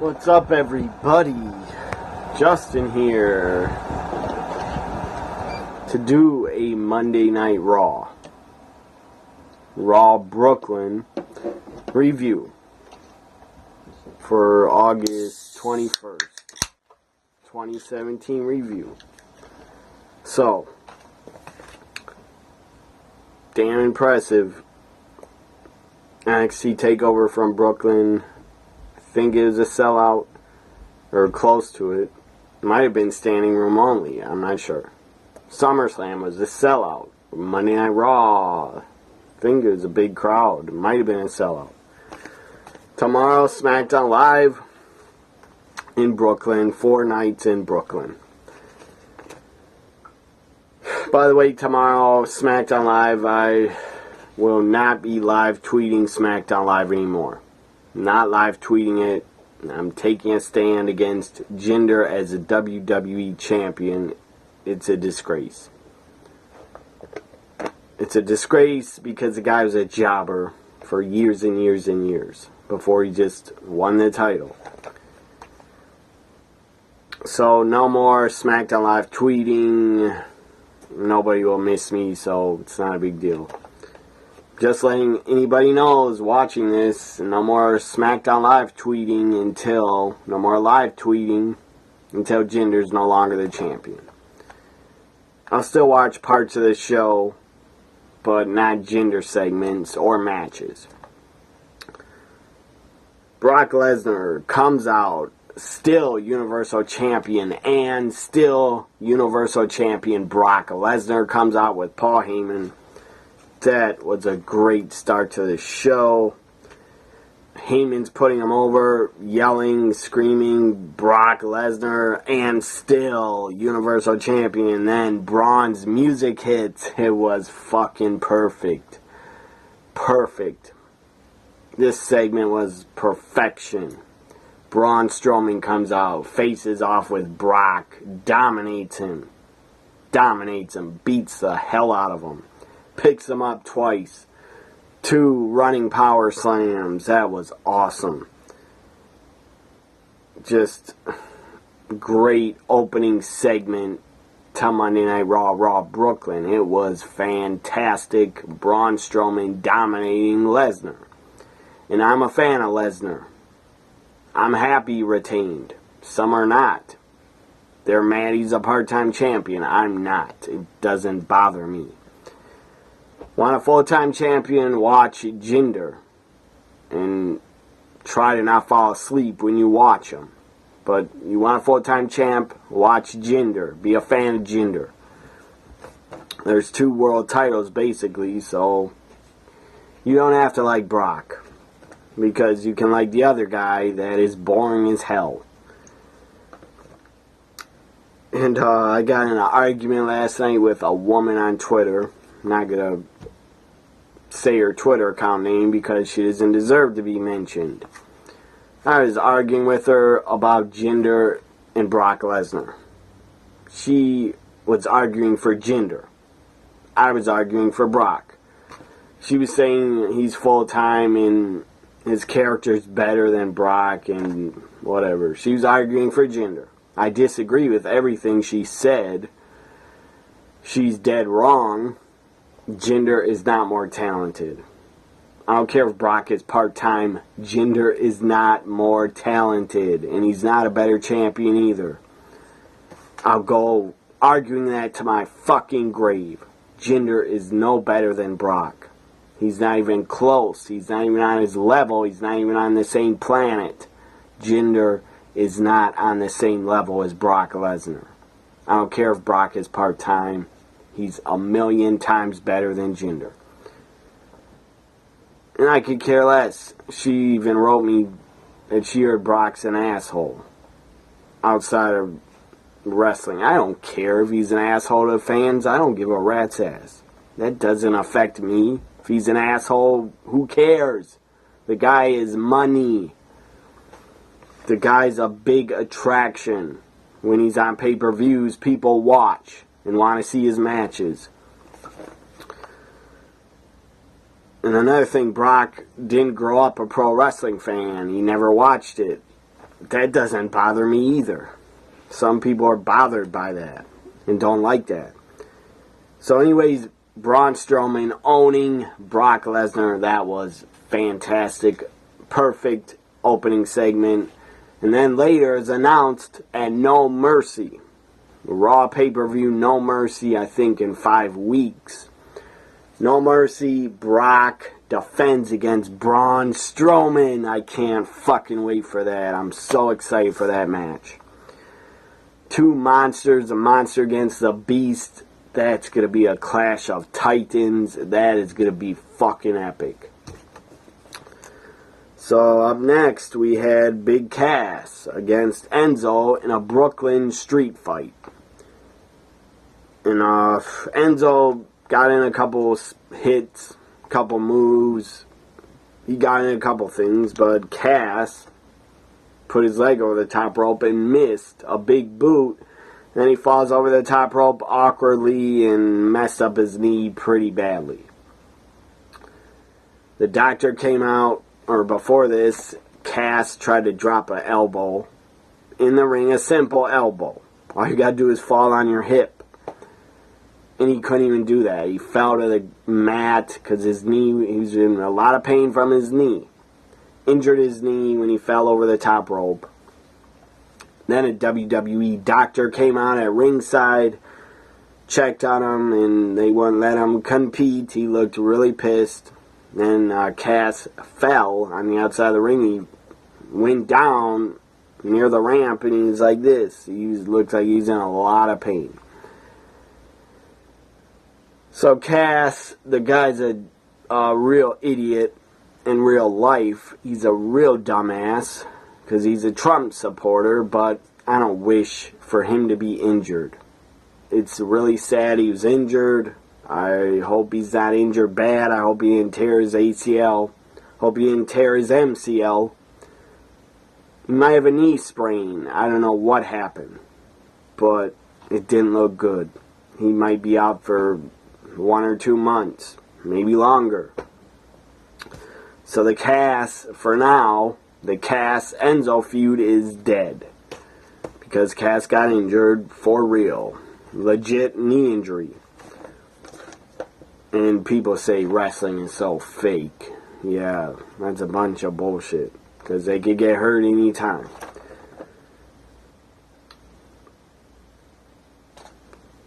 What's up, everybody? Justin here to do a Monday Night Raw Brooklyn review for August 21st, 2017 review. So, damn impressive. NXT TakeOver from Brooklyn. I think it was a sellout, or close to it. Might have been standing room only, I'm not sure. SummerSlam was a sellout. Monday Night Raw, I think it was a big crowd. It might have been a sellout. Tomorrow, SmackDown Live in Brooklyn. 4 nights in Brooklyn. By the way, tomorrow, SmackDown Live, I will not be live tweeting SmackDown Live anymore. Not live tweeting it. I'm taking a stand against Jinder as a WWE champion. It's a disgrace. It's a disgrace because the guy was a jobber for years and years and years before he just won the title. So no more SmackDown Live tweeting. Nobody will miss me, so it's not a big deal. Just letting anybody know who's watching this, no more SmackDown Live tweeting until Jinder's no longer the champion. I'll still watch parts of the show, but not Jinder segments or matches. Brock Lesnar comes out, still Universal Champion, and still Universal Champion Brock Lesnar comes out with Paul Heyman. That was a great start to the show. Heyman's putting him over, yelling, screaming, Brock Lesnar, and still Universal Champion. And then Braun's music hits. It was fucking perfect. Perfect. This segment was perfection. Braun Strowman comes out, faces off with Brock, dominates him, beats the hell out of him. Picks him up twice. 2 running power slams. That was awesome. Just great opening segment to Monday Night Raw Brooklyn. It was fantastic. Braun Strowman dominating Lesnar. And I'm a fan of Lesnar. I'm happy he retained. Some are not. They're mad he's a part-time champion. I'm not. It doesn't bother me. Want a full-time champion? Watch Jinder. And try to not fall asleep when you watch him. But you want a full-time champ? Watch Jinder. Be a fan of Jinder. There's 2 world titles, basically, so you don't have to like Brock. Because you can like the other guy that is boring as hell. And I got in an argument last night with a woman on Twitter. I'm not going to say her Twitter account name because she doesn't deserve to be mentioned. I was arguing with her about Jinder and Brock Lesnar. She was arguing for Jinder. I was arguing for Brock. She was saying he's full-time and his character's better than Brock and whatever. She was arguing for Jinder. I disagree with everything she said. She's dead wrong. Jinder is not more talented. I don't care if Brock is part-time. Jinder is not more talented. And he's not a better champion either. I'll go arguing that to my fucking grave. Jinder is no better than Brock. He's not even close. He's not even on his level. He's not even on the same planet. Jinder is not on the same level as Brock Lesnar. I don't care if Brock is part-time. He's a million times better than Jinder. And I could care less. She even wrote me that she heard Brock's an asshole. Outside of wrestling. I don't care if he's an asshole to fans. I don't give a rat's ass. That doesn't affect me. If he's an asshole, who cares? The guy is money. The guy's a big attraction. When he's on pay-per-views, people watch and want to see his matches. And another thing, Brock didn't grow up a pro wrestling fan. He never watched it. that doesn't bother me either. Some people are bothered by that and don't like that. So anyways, Braun Strowman owning Brock Lesnar, that was fantastic. Perfect opening segment. And then later is announced at No Mercy. Raw pay-per-view No Mercy, I think in 5 weeks. No Mercy, Brock defends against Braun Strowman. I can't fucking wait for that. I'm so excited for that match. Two monsters, a monster against the beast. That's going to be a clash of titans. That is going to be fucking epic. So up next we had Big Cass against Enzo in a Brooklyn street fight. And Enzo got in a couple hits, a couple moves. He got in a couple things, but Cass put his leg over the top rope and missed a big boot. Then he falls over the top rope awkwardly and messed up his knee pretty badly. The doctor came out, or before this, Cass tried to drop an elbow in the ring, a simple elbow. All you gotta do is fall on your hip. And he couldn't even do that. He fell to the mat because his knee, he was in a lot of pain from his knee. Injured his knee when he fell over the top rope. Then a WWE doctor came out at ringside, checked on him, and they wouldn't let him compete. He looked really pissed. Then Cass fell on the outside of the ring. He went down near the ramp, and he was like this. He looks like he's in a lot of pain. So Cass, the guy's a real idiot in real life. He's a real dumbass because he's a Trump supporter, but I don't wish for him to be injured. It's really sad he was injured. I hope he's not injured bad. I hope he didn't tear his ACL. Hope he didn't tear his MCL. He might have a knee sprain. I don't know what happened, but it didn't look good. He might be out for 1 or 2 months, maybe longer. So the Cass, for now, the Cass-Enzo feud is dead. Because Cass got injured for real. Legit knee injury. And people say wrestling is so fake. Yeah, that's a bunch of bullshit. Because they could get hurt anytime.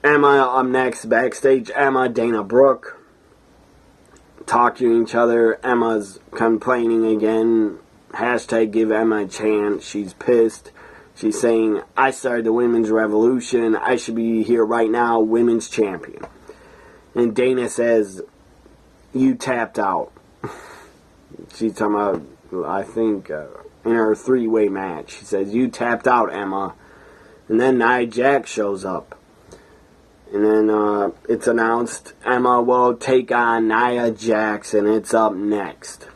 Emma up next, backstage. Emma, Dana Brooke talking to each other. Emma's complaining again. Hashtag give Emma a chance. She's pissed. She's saying, I started the women's revolution. I should be here right now, women's champion. And Dana says, you tapped out. She's talking about, I think, in her 3-way match. She says, you tapped out, Emma. And then Nia Jax shows up. And then it's announced Emma will take on Nia Jax, and it's up next.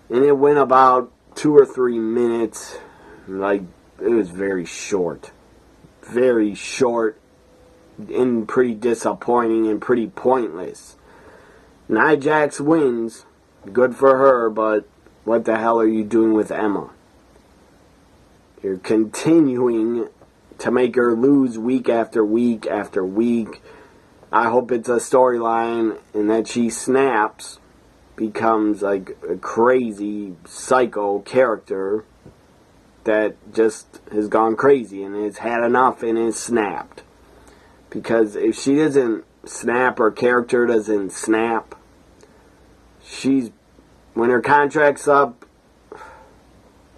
And it went about 2 or 3 minutes. Like, it was very short. Very short and pretty disappointing and pretty pointless. Nia Jax wins. Good for her, but what the hell are you doing with Emma? You're continuing to make her lose week after week after week. I hope it's a storyline and that she snaps, becomes like a crazy psycho character that just has gone crazy and has had enough and has snapped. Because if she doesn't snap, her character doesn't snap, when her contract's up,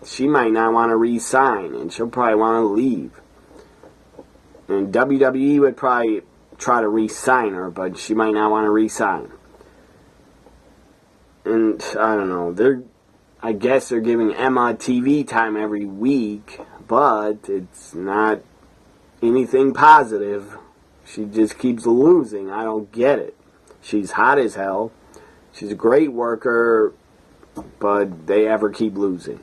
she might not want to re-sign and she'll probably want to leave. And WWE would probably try to re-sign her, but she might not want to re-sign. And I don't know. I guess they're giving Emma TV time every week, but it's not anything positive. She just keeps losing. I don't get it. She's hot as hell. She's a great worker, but they ever keep losing.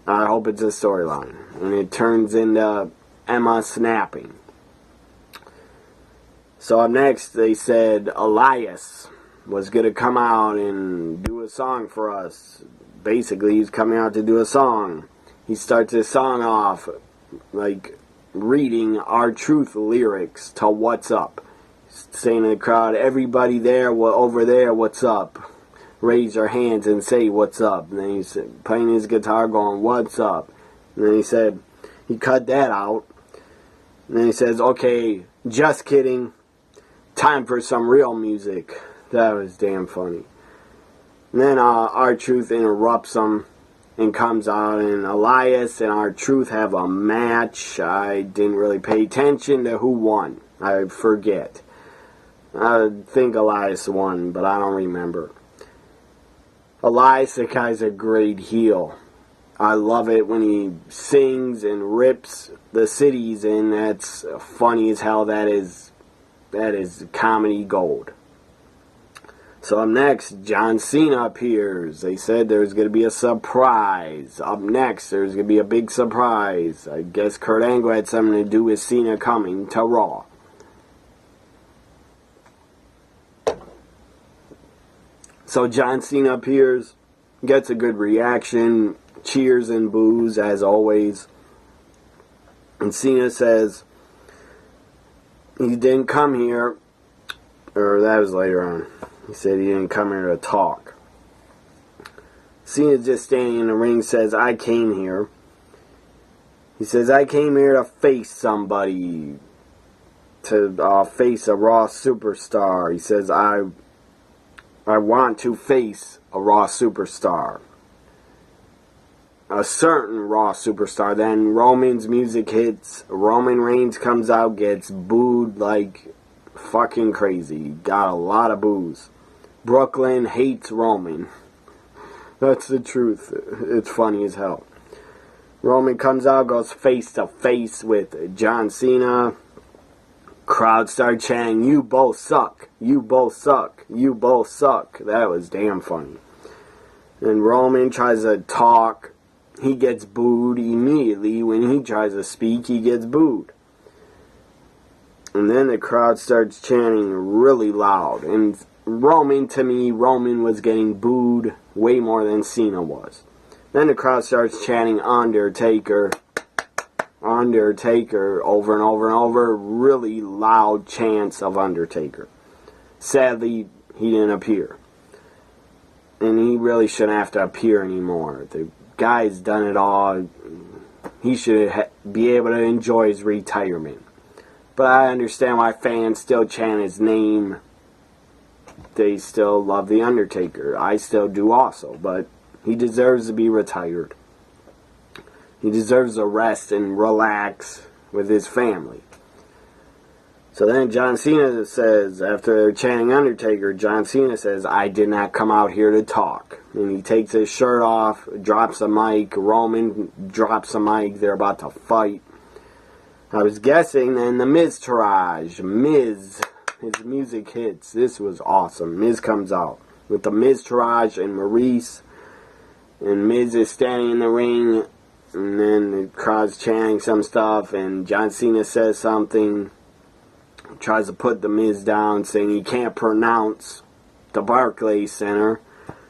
I hope it's a storyline. And it turns into Emma snapping. So up next, they said Elias was going to come out and do a song for us. Basically, he's coming out to do a song. he starts his song off like reading R-Truth lyrics to What's Up. Saying to the crowd, everybody there, over there, what's up? Raise your hands and say what's up. And then he's playing his guitar going, what's up? And then he said, he cut that out. And then he says, okay, just kidding. Time for some real music. That was damn funny. And then R-Truth interrupts him and comes out, and Elias and R-Truth have a match. I didn't really pay attention to who won. I forget. I think Elias won, but I don't remember. Elias, the guy's a great heel. I love it when he sings and rips the cities, and that's funny as hell. That is comedy gold. So up next, John Cena appears. They said there's going to be a surprise. Up next, there's going to be a big surprise. I guess Kurt Angle had something to do with Cena coming to Raw. So John Cena appears, gets a good reaction, cheers and boos as always. And Cena says he didn't come here, or that was later on. He said he didn't come here to talk. Cena's just standing in the ring, says, I came here. He says, I came here to face somebody, to face a Raw superstar. He says, I want to face a Raw superstar. A certain Raw superstar. Then Roman's music hits. Roman Reigns comes out, gets booed like fucking crazy. Got a lot of boos. Brooklyn hates Roman. That's the truth. It's funny as hell. Roman comes out, goes face to face with John Cena. Crowd start chanting, you both suck, you both suck, you both suck. That was damn funny. And Roman tries to talk. He gets booed immediately. When he tries to speak, he gets booed. And then the crowd starts chanting really loud. And Roman was getting booed way more than Cena was. Then the crowd starts chanting Undertaker, Undertaker, over and over and over. Really loud chants of Undertaker. Sadly, he didn't appear. And he really shouldn't have to appear anymore. The guy's done it all. He should be able to enjoy his retirement. But I understand why fans still chant his name. They still love The Undertaker. I still do also. But he deserves to be retired. He deserves to rest and relax with his family. So then John Cena says, after they're chanting Undertaker, John Cena says, I did not come out here to talk. And he takes his shirt off, drops the mic. Roman drops the mic. They're about to fight. I was guessing then the Miz Taraj. Miz, his music hits. This was awesome. Miz comes out with the Miz Taraj and Maurice. And Miz is standing in the ring. And then the crowd's chanting some stuff. And John Cena says something. Tries to put the Miz down, saying he can't pronounce the Barclays Center.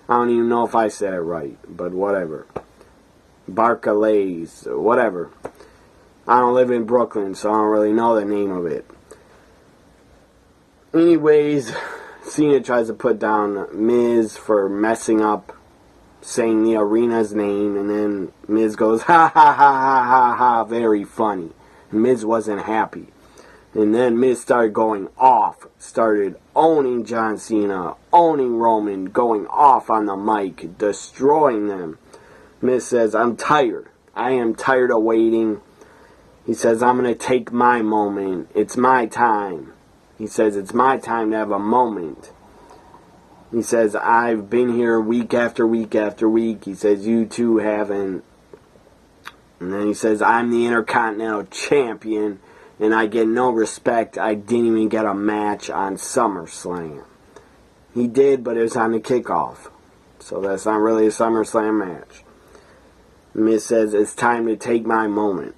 I don't even know if I said it right, but whatever. Barclays, whatever. I don't live in Brooklyn, so I don't really know the name of it. Anyways, Cena tries to put down Miz for messing up, saying the arena's name, and then Miz goes, ha ha ha ha ha ha, very funny. And Miz wasn't happy. And then Miz started going off, started owning John Cena, owning Roman, going off on the mic, destroying them. Miz says, I'm tired. I am tired of waiting. He says, I'm going to take my moment. It's my time. He says, it's my time to have a moment. He says, I've been here week after week after week. He says, you two haven't. And then he says, I'm the Intercontinental Champion. And I get no respect. I didn't even get a match on SummerSlam. He did, but it was on the kickoff. So that's not really a SummerSlam match. Miz says, it's time to take my moment.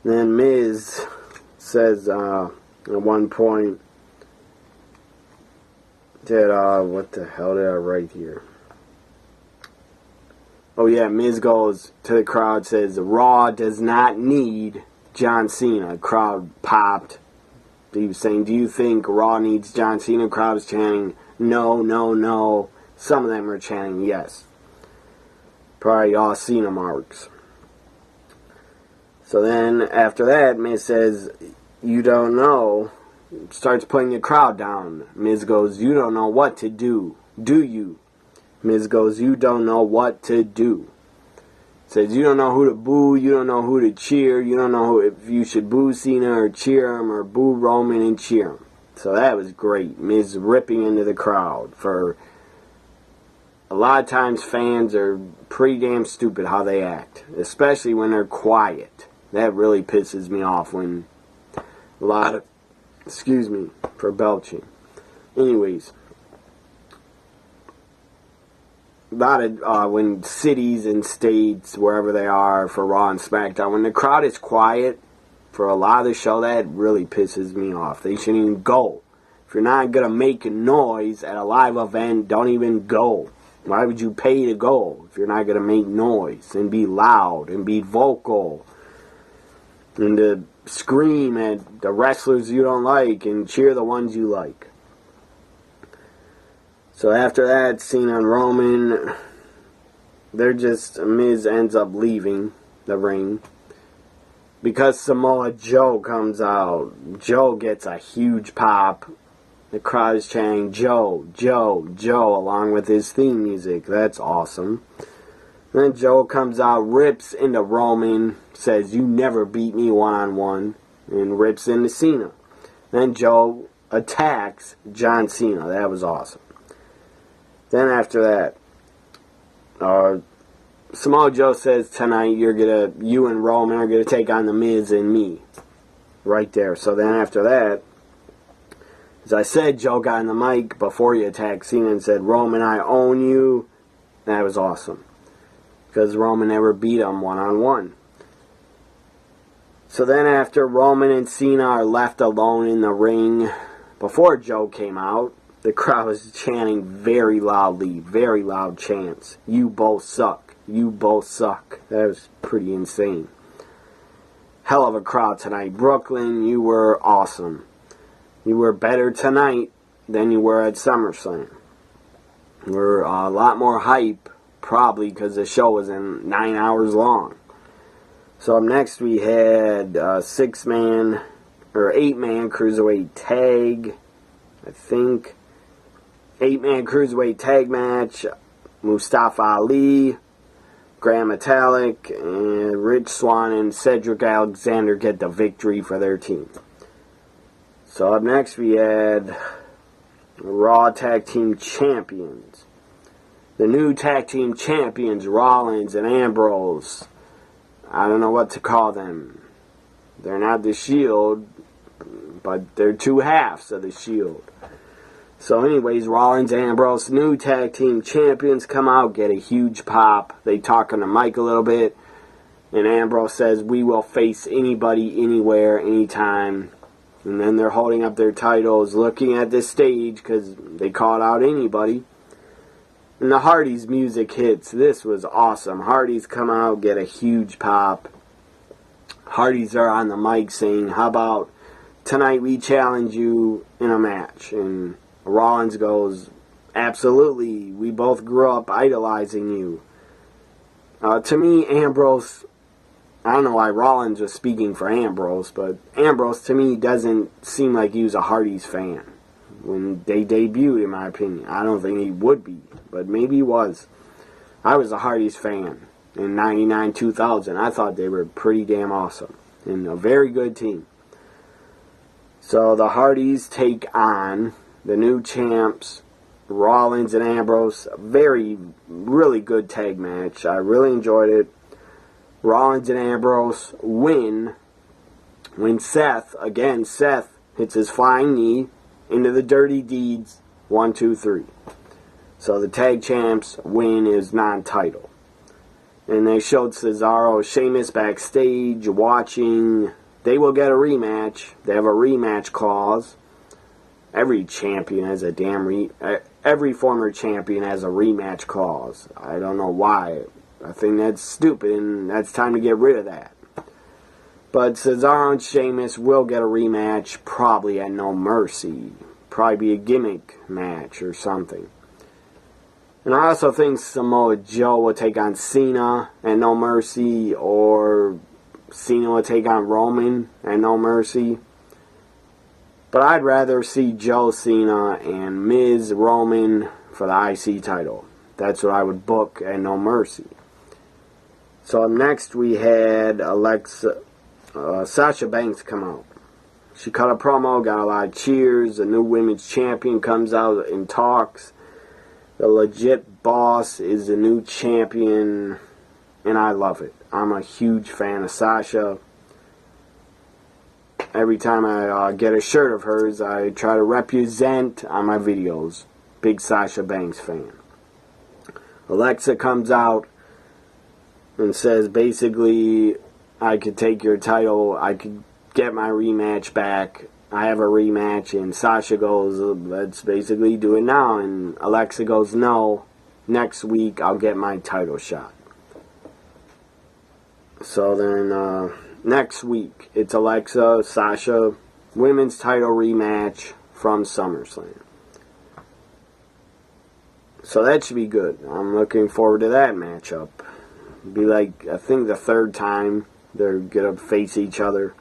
Then Miz says at one point that, what the hell did I write here? Oh yeah, Miz goes to the crowd, says, Raw does not need John Cena. Crowd popped. He was saying, do you think Raw needs John Cena? Crowd was chanting, no, no, no. Some of them are chanting yes. Probably all Cena marks. So then, after that, Miz says, you don't know. Starts putting the crowd down. Miz goes, you don't know what to do. Do you? Miz goes, you don't know what to do. Says, you don't know who to boo, you don't know who to cheer, you don't know if you should boo Cena or cheer him, or boo Roman and cheer him. So that was great. Miz ripping into the crowd. For a lot of times fans are pretty damn stupid how they act, especially when they're quiet. That really pisses me off when a lot of, excuse me for belching. Anyways, a lot of when cities and states, wherever they are for Raw and SmackDown, when the crowd is quiet for a lot of the show, that really pisses me off. They shouldn't even go. If you're not going to make noise at a live event, don't even go. Why would you pay to go if you're not going to make noise and be loud and be vocal and to scream at the wrestlers you don't like and cheer the ones you like? So after that, Cena and Roman, Miz ends up leaving the ring. Because Samoa Joe comes out, Joe gets a huge pop. The crowd is chanting, Joe, Joe, Joe, along with his theme music. That's awesome. Then Joe comes out, rips into Roman, says, you never beat me one-on-one, and rips into Cena. Then Joe attacks John Cena. That was awesome. Then after that, Samoa Joe says tonight you and Roman are gonna take on the Miz and me, right there. So then after that, as I said, Joe got on the mic before he attacked Cena and said, Roman, I own you. That was awesome, because Roman never beat him one-on-one. So then after Roman and Cena are left alone in the ring, before Joe came out, the crowd was chanting very loudly, very loud chants. You both suck. You both suck. That was pretty insane. Hell of a crowd tonight. Brooklyn, you were awesome. You were better tonight than you were at SummerSlam. You were a lot more hype, probably because the show was 9 hours long. So up next we had a 8-man cruiserweight tag, I think. 8-man cruiserweight tag match. Mustafa Ali, Grand Metalik, and Rich Swann and Cedric Alexander get the victory for their team. So up next we had Raw Tag Team Champions. The new Tag Team Champions, Rollins and Ambrose. I don't know what to call them. They're not the Shield, but they're two halves of the Shield. So anyways, Rollins and Ambrose, new Tag Team Champions, come out, get a huge pop. They talk on the mic a little bit, and Ambrose says, we will face anybody, anywhere, anytime. And then they're holding up their titles, looking at the stage, because they called out anybody. And the Hardys music hits. This was awesome. Hardys come out, get a huge pop. Hardys are on the mic saying, how about tonight we challenge you in a match? And Rollins goes, absolutely, we both grew up idolizing you. To me, Ambrose, I don't know why Rollins was speaking for Ambrose, but Ambrose to me doesn't seem like he was a Hardys fan when they debuted, in my opinion. I don't think he would be, but maybe he was. I was a Hardys fan in 99, 2000. I thought they were pretty damn awesome and a very good team. So the Hardys take on the new champs, Rollins and Ambrose. Really good tag match. I really enjoyed it. Rollins and Ambrose win when Seth hits his flying knee into the Dirty Deeds 1, 2, 3. So the tag champs win is non-title. And they showed Cesaro, Sheamus backstage watching. They will get a rematch. They have a rematch clause. Every champion has every former champion has a rematch clause. I don't know why. I think that's stupid, and that's time to get rid of that. But Cesaro and Sheamus will get a rematch, probably at No Mercy. Probably be a gimmick match or something. And I also think Samoa Joe will take on Cena at No Mercy, or Cena will take on Roman at No Mercy. But I'd rather see Joe Cena and Miz Roman for the IC title. That's what I would book at No Mercy. So next we had Sasha Banks come out. She cut a promo, got a lot of cheers. The new women's champion comes out and talks. The legit boss is the new champion, and I love it. I'm a huge fan of Sasha. Every time I get a shirt of hers, I try to represent on my videos. Big Sasha Banks fan. Alexa comes out and says basically, I could take your title, I could get my rematch back. I have a rematch, and Sasha goes, let's basically do it now. And Alexa goes, no, next week I'll get my title shot. So then, next week, it's Alexa, Sasha, women's title rematch from SummerSlam. So that should be good. I'm looking forward to that matchup. Be like, I think the third time they're going to face each other.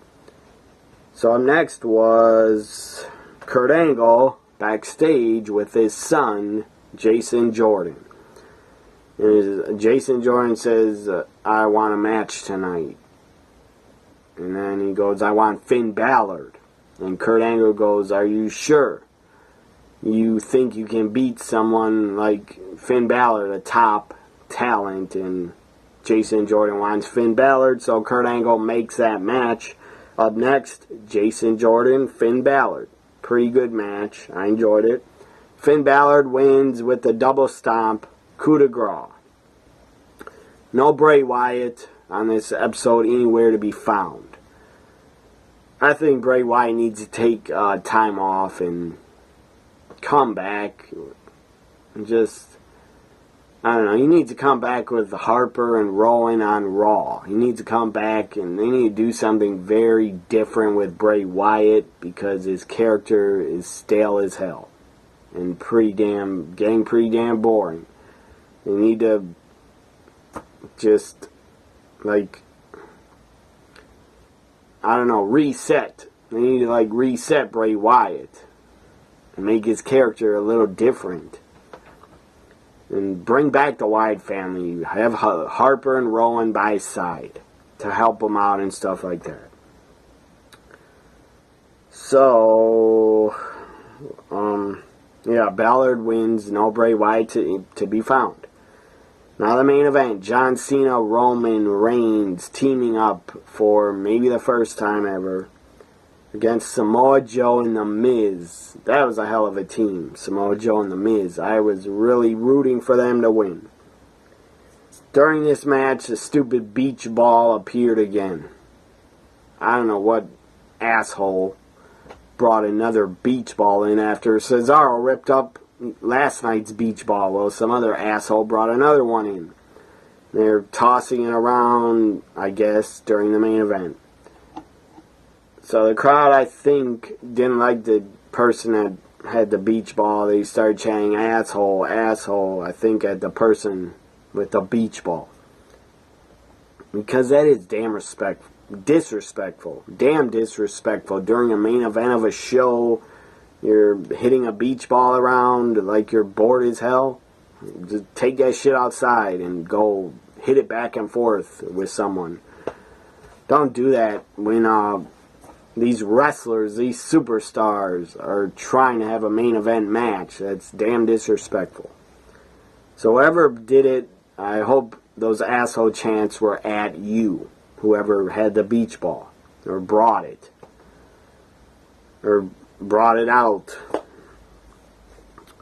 So next was Kurt Angle backstage with his son, Jason Jordan. And Jason Jordan says, I want a match tonight. And then he goes, I want Finn Balor. And Kurt Angle goes, are you sure? You think you can beat someone like Finn Balor, the top talent, and Jason Jordan wants Finn Balor, so Kurt Angle makes that match. Up next, Jason Jordan, Finn Balor. Pretty good match. I enjoyed it. Finn Balor wins with the double stomp, coup de grace. No Bray Wyatt on this episode anywhere to be found. I think Bray Wyatt needs to take time off and come back. I don't know, he needs to come back with Harper and Rowan on Raw. He needs to come back, and they need to do something very different with Bray Wyatt, because his character is stale as hell and getting pretty damn boring. They need to just, reset. They need to, reset Bray Wyatt and make his character a little different. And bring back the Wyatt family. Have Harper and Rowan by his side to help him out and stuff like that. So, Ballard wins. No Bray Wyatt to be found. Now the main event. John Cena, Roman Reigns teaming up for maybe the first time ever against Samoa Joe and The Miz. That was a hell of a team, Samoa Joe and The Miz. I was really rooting for them to win. During this match, the stupid beach ball appeared again. I don't know what asshole brought another beach ball in after Cesaro ripped up last night's beach ball. Well, some other asshole brought another one in. They're tossing it around, I guess, during the main event. So the crowd, I think, didn't like the person that had the beach ball. They started chanting, asshole, asshole, I think, at the person with the beach ball. Because that is disrespectful. Damn disrespectful. During a main event of a show, you're hitting a beach ball around like you're bored as hell. Just take that shit outside and go hit it back and forth with someone. Don't do that when these wrestlers, these superstars, are trying to have a main event match. That's damn disrespectful. So whoever did it, I hope those asshole chants were at you. Whoever had the beach ball, or brought it out.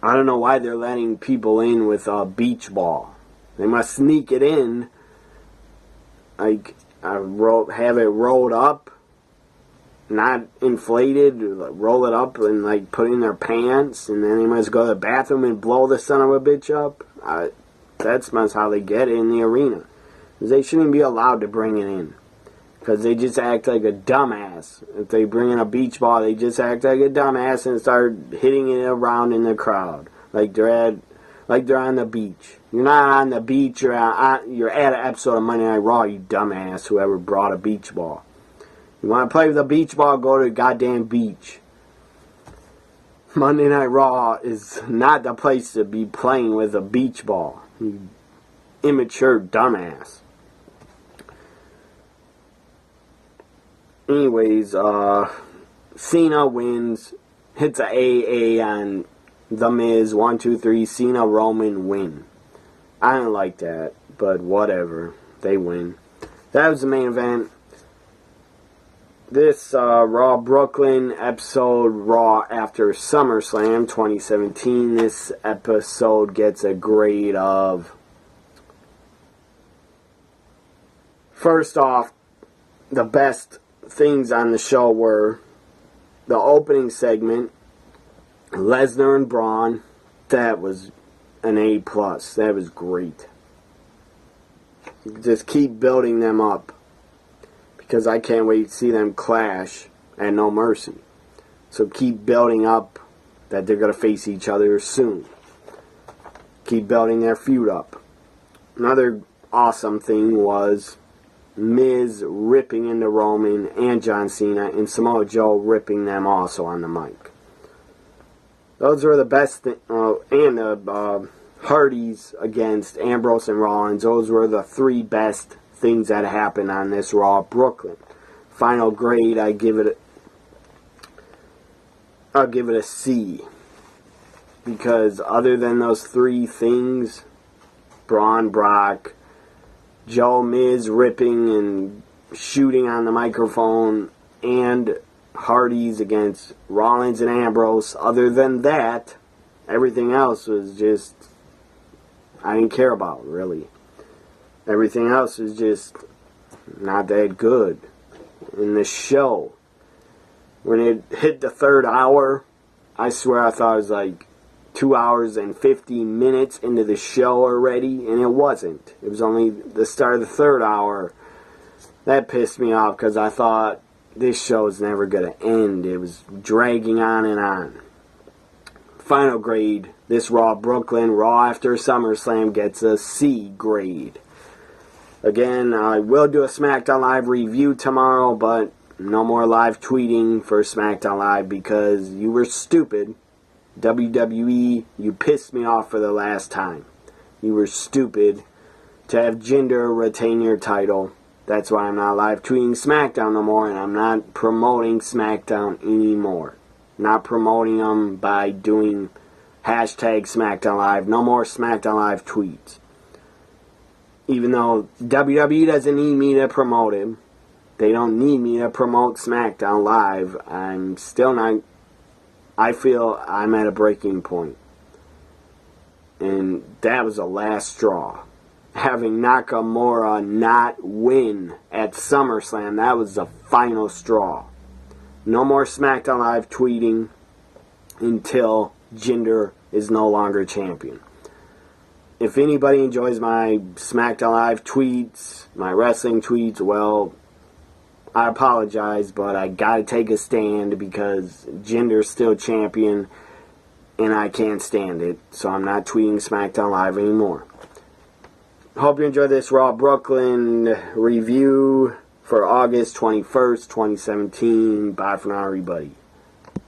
I don't know why they're letting people in with a beach ball. They must sneak it in. Have it rolled up, not inflated, roll it up and put it in their pants, and then they must go to the bathroom and blow the son of a bitch up. That's how they get it in the arena. They shouldn't be allowed to bring it in. Because they just act like a dumbass. If they bring in a beach ball, they just act like a dumbass and start hitting it around in the crowd. Like they're on the beach. You're not on the beach, you're at an episode of Monday Night Raw, you dumbass, whoever brought a beach ball. You want to play with a beach ball, go to the goddamn beach. Monday Night Raw is not the place to be playing with a beach ball. You immature dumbass. Anyways, Cena wins, hits a AA on The Miz, 1, 2, 3, Cena, Roman, win. I didn't like that, but whatever, they win. That was the main event. This Raw Brooklyn episode, Raw after SummerSlam 2017, this episode gets a grade of, first off, the best things on the show were the opening segment, Lesnar and Braun. That was an A+. That was great. Just keep building them up, because I can't wait to see them clash at No Mercy. So keep building up that they're going to face each other soon. Keep building their feud up. Another awesome thing was Miz ripping into Roman and John Cena, and Samoa Joe ripping them also on the mic. Those were the best and the Hardys against Ambrose and Rollins. Those were the three best things that happened on this Raw Brooklyn. Final grade, I'll give it a C, because other than those three things, Braun, Brock, Joe, Miz ripping and shooting on the microphone, and Hardys against Rollins and Ambrose, other than that, everything else was just, I didn't care about, really. Everything else was just not that good. In the show, when it hit the third hour, I swear I thought it was like 2 hours and 50 minutes into the show already, and it wasn't. It was only the start of the third hour. That pissed me off, because I thought this show is never going to end. It was dragging on and on. Final grade, this Raw Brooklyn, Raw after SummerSlam, gets a C grade. Again, I will do a SmackDown Live review tomorrow, but no more live tweeting for SmackDown Live, because you were stupid. WWE, you pissed me off for the last time. You were stupid to have Jinder retain your title. That's why I'm not live tweeting SmackDown no more, and I'm not promoting SmackDown anymore. Not promoting them by doing hashtag SmackDown Live. No more SmackDown Live tweets. Even though WWE doesn't need me to promote him, they don't need me to promote SmackDown Live, I'm still not, I feel I'm at a breaking point. And that was the last straw. Having Nakamura not win at SummerSlam, that was the final straw. No more SmackDown Live tweeting until Jinder is no longer champion. If anybody enjoys my SmackDown Live tweets, my wrestling tweets, well, I apologize, but I gotta take a stand, because Jinder's still champion and I can't stand it, so I'm not tweeting SmackDown Live anymore. Hope you enjoyed this Raw Brooklyn review for August 21st, 2017. Bye for now, everybody.